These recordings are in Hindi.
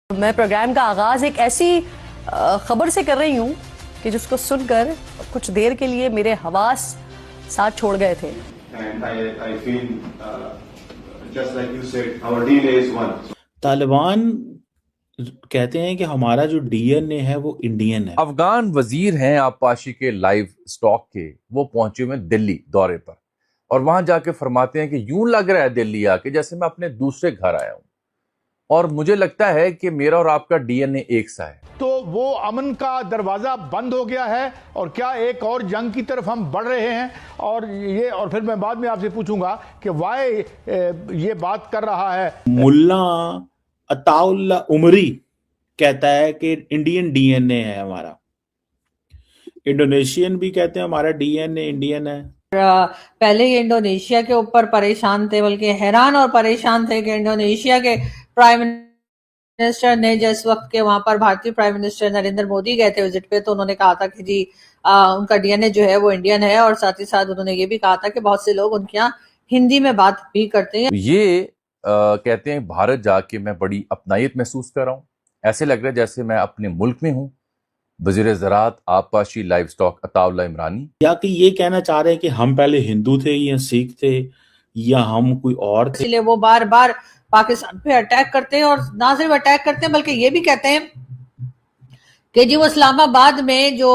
मैं प्रोग्राम का आगाज एक ऐसी खबर से कर रही हूँ कि जिसको सुनकर कुछ देर के लिए मेरे हवास साथ छोड़ गए थे। And I feel just like you said, our DNA is one. Taliban कहते हैं कि हमारा जो डीएनए है वो इंडियन है। अफगान वजीर हैं आबपाशी के लाइव स्टॉक के, वो पहुंचे हुए दिल्ली दौरे पर और वहां जाके फरमाते हैं कि यूं लग रहा है दिल्ली आके जैसे मैं अपने दूसरे घर आया हूं और मुझे लगता है कि मेरा और आपका डीएनए एक सा है। तो वो अमन का दरवाजा बंद हो गया है और क्या एक और जंग की तरफ हम बढ़ रहे हैं? और फिर मैं बाद में आपसे पूछूंगा कि वाई ये बात कर रहा है। मुल्ला अताउल्ला उमरी कहता है कि इंडियन डीएनए है हमारा। इंडोनेशियन भी कहते हैं हमारा डीएनए इंडियन है। पहले ये इंडोनेशिया के ऊपर परेशान थे, बल्कि हैरान और परेशान थे कि इंडोनेशिया के प्राइम मिनिस्टर ने जिस वक्त के वहां पर भारतीय प्राइम मिनिस्टर नरेंद्र मोदी गए थे विजिट पे, तो उन्होंने कहा था कि जी उनका डीएनए जो है वो इंडियन है, और साथ ही साथ उन्होंने ये भी कहा था कि बहुत से लोग उनके यहाँ हिंदी में बात भी करते हैं। ये कहते हैं भारत जाके मैं बड़ी अपनायत महसूस कर रहा हूँ, ऐसे लग रहा है जैसे मैं अपने मुल्क में हूँ। वजीर ज़राअत आबपाशी लाइव स्टॉक अताउल्ला इमरानी। या कि ये कहना चाह रहे हैं कि हम पहले हिंदू थे या सिख थे या हम कोई और थे। इसलिए वो बार बार पाकिस्तान पे अटैक करते हैं, और ना सिर्फ अटैक करते हैं बल्कि ये भी कहते हैं कि जी वो इस्लामाबाद में जो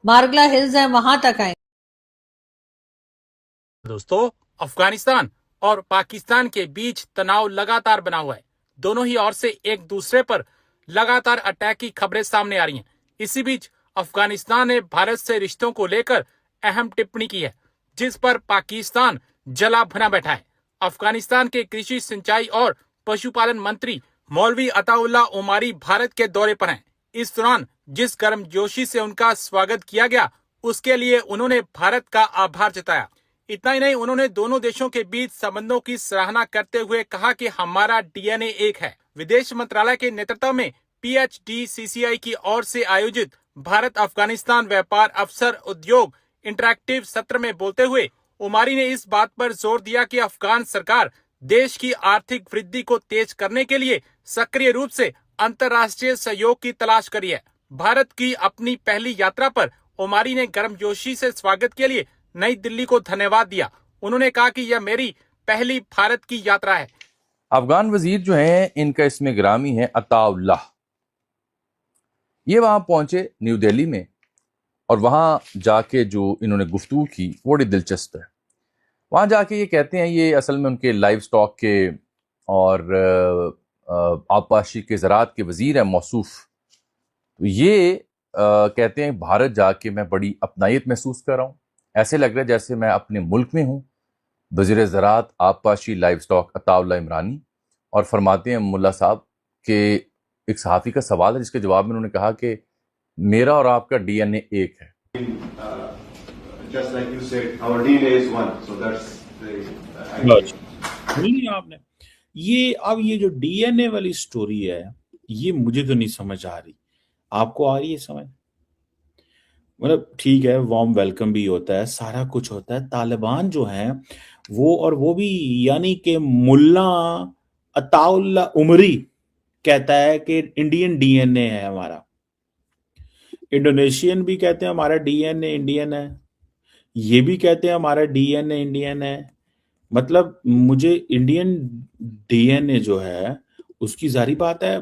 मारगला हिल्स है वहां तक आए। दोस्तों, अफगानिस्तान और पाकिस्तान के बीच तनाव लगातार बना हुआ है। दोनों ही ओर से एक दूसरे पर लगातार अटैक की खबरें सामने आ रही हैं। इसी बीच अफगानिस्तान ने भारत से रिश्तों को लेकर अहम टिप्पणी की है, जिस पर पाकिस्तान जला भुना बैठा है। अफगानिस्तान के कृषि, सिंचाई और पशुपालन मंत्री मौलवी अताउल्ला उमारी भारत के दौरे पर हैं। इस दौरान जिस गर्मजोशी से उनका स्वागत किया गया, उसके लिए उन्होंने भारत का आभार जताया। इतना ही नहीं, उन्होंने दोनों देशों के बीच संबंधों की सराहना करते हुए कहा कि हमारा डीएनए एक है। विदेश मंत्रालय के नेतृत्व में PHDCCI की ओर से आयोजित भारत अफगानिस्तान व्यापार अवसर उद्योग इंटरैक्टिव सत्र में बोलते हुए उमारी ने इस बात पर जोर दिया कि अफगान सरकार देश की आर्थिक वृद्धि को तेज करने के लिए सक्रिय रूप से अंतर्राष्ट्रीय सहयोग की तलाश करी है। भारत की अपनी पहली यात्रा पर उमारी ने गर्मजोशी से स्वागत के लिए नई दिल्ली को धन्यवाद दिया। उन्होंने कहा कि यह मेरी पहली भारत की यात्रा है। अफगान वजीर जो हैं, इनका इसमें ग्रामी है अताउल्ला। ये वहां पहुंचे न्यू दिल्ली में और वहां जाके जो इन्होंने गुफ्तगू की वो बड़ी दिलचस्प है। वहां जाके ये कहते हैं, ये असल में उनके लाइव स्टॉक के और आबपाशी के ज़राअत के वजीर हैं मौसूफ। तो ये कहते हैं भारत जाके मैं बड़ी अपनायत महसूस कर रहा हूँ, ऐसे लग रहा है जैसे मैं अपने मुल्क में हूँ। वजीर ज़राअत आबपाशी लाइव स्टॉक अताउल्ला इमरानी। और फरमाते हैं मुल्ला साहब कि एक सहाफ़ी का सवाल है जिसके जवाब में उन्होंने कहा कि मेरा और आपका डीएनए एक है। Just like you said, our DNA is one. So that's the नहीं आपने ये जो डीएनए वाली स्टोरी है, ये मुझे तो नहीं समझ आ रही। आपको आ रही है समझ? मतलब ठीक है, वार्म वेलकम भी होता है, सारा कुछ होता है। तालिबान जो है वो भी यानी कि मुल्ला अताउल्ला उमरी कहता है कि इंडियन डीएनए है हमारा। इंडोनेशियन भी कहते हैं हमारा डीएनए इंडियन है। ये भी कहते हैं हमारा डीएनए इंडियन है। मतलब मुझे इंडियन डीएनए जो है उसकी जारी बात है,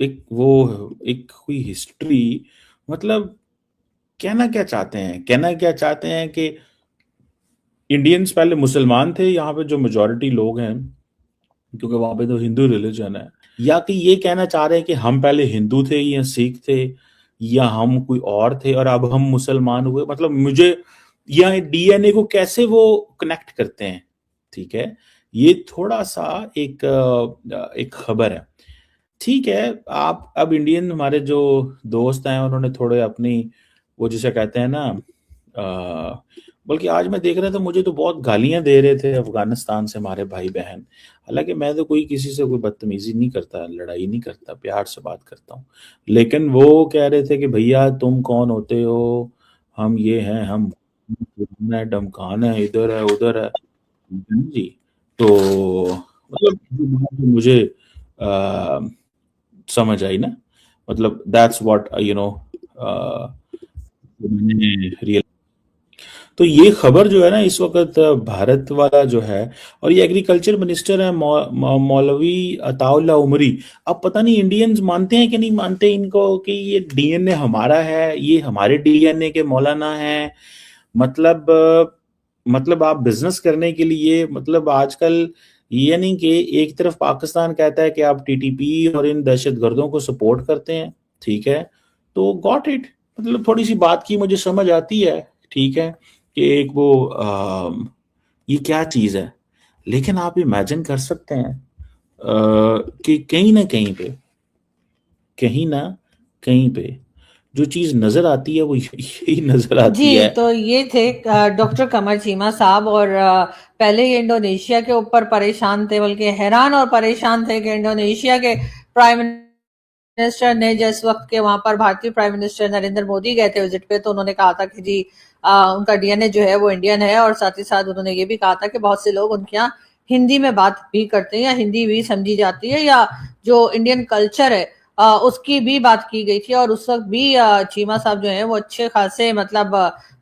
एक कोई हिस्ट्री, मतलब कहना क्या चाहते हैं कि इंडियंस पहले मुसलमान थे, यहाँ पे जो मेजॉरिटी लोग हैं, क्योंकि वहां पे तो हिंदू रिलीजन है। या कि ये कहना चाह रहे हैं कि हम पहले हिंदू थे या सिख थे या हम कोई और थे और अब हम मुसलमान हुए। मतलब मुझे या डीएनए को कैसे वो कनेक्ट करते हैं, ठीक है, ये थोड़ा सा एक खबर है। ठीक है, आप अब इंडियन हमारे जो दोस्त हैं उन्होंने थोड़े अपनी वो जिसे कहते हैं ना, बल्कि आज मैं देख रहा था मुझे तो बहुत गालियां दे रहे थे अफगानिस्तान से हमारे भाई बहन। हालांकि मैं तो किसी से कोई बदतमीजी नहीं करता, लड़ाई नहीं करता, प्यार से बात करता हूँ। लेकिन वो कह रहे थे कि भैया तुम कौन होते हो, हम ये हैं, हम डमकान है, इधर है उधर है जी। तो मतलब मुझे समझ आई ना, मतलब दैट्स व्हाट मैंने रियल। तो ये खबर जो है ना इस वक्त भारत वाला जो है, और ये एग्रीकल्चर मिनिस्टर है मौलवी अताउल्ला उमरी। अब पता नहीं इंडियंस मानते हैं कि नहीं मानते इनको कि ये डीएनए हमारा है, ये हमारे डीएनए के मौलाना है। मतलब आप बिजनेस करने के लिए, मतलब आजकल ये नहीं कि एक तरफ पाकिस्तान कहता है कि आप टीटीपी और इन दहशतगर्दों को सपोर्ट करते हैं, ठीक है, तो गॉट इट, मतलब थोड़ी सी बात की मुझे समझ आती है, ठीक है, कि एक वो ये क्या चीज है। लेकिन आप इमेजिन कर सकते हैं कि कहीं ना कहीं पे जो चीज नजर आती है वो यही नजर आती जी, है। तो ये थे डॉक्टर कमर चीमा साहब, और पहले ये इंडोनेशिया के ऊपर परेशान थे, बल्कि हैरान और परेशान थे कि इंडोनेशिया के प्राइम मिनिस्टर ने जिस वक्त के वहां पर भारतीय प्राइम मिनिस्टर नरेंद्र मोदी गए थे विजिट पे, तो उन्होंने कहा था कि जी उनका डीएनए जो है वो इंडियन है, और साथ ही साथ उन्होंने ये भी कहा था कि बहुत से लोग उनके यहाँ हिंदी में बात भी करते हैं या हिंदी भी समझी जाती है, या जो इंडियन कल्चर है उसकी भी बात की गई थी। और उस वक्त भी चीमा साहब जो है वो अच्छे खासे मतलब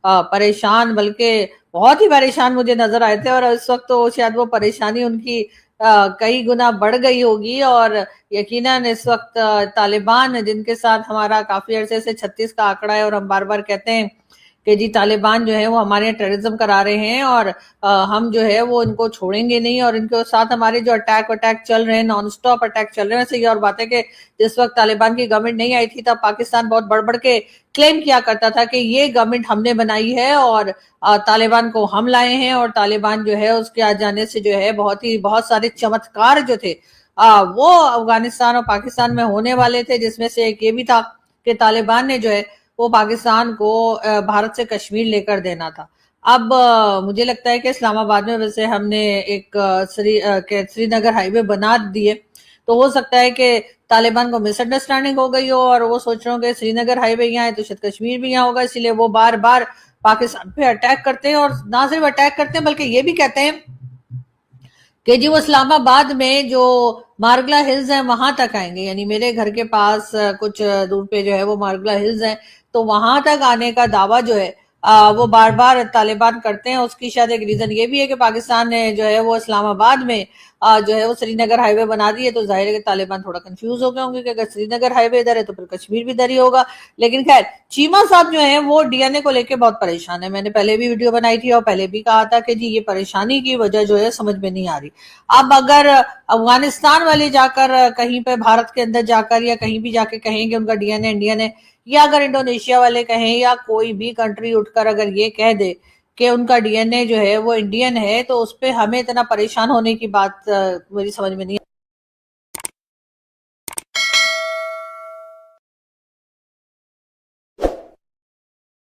परेशान, बल्कि बहुत ही परेशान मुझे नजर आए थे, और इस वक्त तो शायद वो परेशानी उनकी कई गुना बढ़ गई होगी। और यकीनन इस वक्त तालिबान, जिनके साथ हमारा काफी अरसे से 36 का आंकड़ा है, और हम बार बार कहते हैं कि जी तालिबान जो है वो हमारे टेररिज्म करा रहे हैं, और हम जो है वो इनको छोड़ेंगे नहीं, और इनके साथ हमारे जो अटैक चल रहे हैं, नॉन स्टॉप अटैक चल रहे हैं। वैसे ये और बात है कि जिस वक्त तालिबान की गवर्नमेंट नहीं आई थी तब पाकिस्तान बहुत बढ़ के क्लेम किया करता था कि ये गवर्नमेंट हमने बनाई है और तालिबान को हम लाए हैं, और तालिबान जो है उसके आ जाने से जो है बहुत सारे चमत्कार जो थे वो अफगानिस्तान और पाकिस्तान में होने वाले थे, जिसमें से एक ये भी था कि तालिबान ने जो है वो पाकिस्तान को भारत से कश्मीर लेकर देना था। अब मुझे लगता है कि इस्लामाबाद में वैसे हमने एक श्रीनगर हाईवे बना दिए, तो हो सकता है कि तालिबान को मिसअंडरस्टैंडिंग हो गई हो, और वो सोच रहे हो कि श्रीनगर हाईवे यहाँ है तो शायद कश्मीर भी यहाँ होगा, इसलिए वो बार बार पाकिस्तान पे अटैक करते हैं। और ना सिर्फ अटैक करते हैं बल्कि ये भी कहते हैं कि जी वो इस्लामाबाद में जो मारगला हिल्स है वहां तक आएंगे, यानी मेरे घर के पास कुछ दूर पे जो है वो मारगला हिल्स है, तो वहां तक आने का दावा जो है वो बार बार तालिबान करते हैं। उसकी शायद एक रीजन ये भी है कि पाकिस्तान ने जो है वो इस्लामाबाद में जो है वो श्रीनगर हाईवे बना दी है, तो जाहिर है कि तालिबान थोड़ा कंफ्यूज हो गए होंगे कि अगर श्रीनगर हाईवे इधर है तो फिर कश्मीर भी इधर ही होगा। लेकिन खैर चीमा साहब जो है वो डीएनए को लेकर बहुत परेशान है। मैंने पहले भी वीडियो बनाई थी और पहले भी कहा था कि जी ये परेशानी की वजह जो है समझ में नहीं आ रही। अब अगर अफगानिस्तान वाले जाकर कहीं पे भारत के अंदर जाकर या कहीं भी जाके कहेंगे उनका डीएनए इंडियन है, या अगर इंडोनेशिया वाले कहें या कोई भी कंट्री उठकर अगर ये कह दे कि उनका डीएनए जो है वो इंडियन है, तो उस पर हमें इतना परेशान होने की बात मेरी समझ में नहीं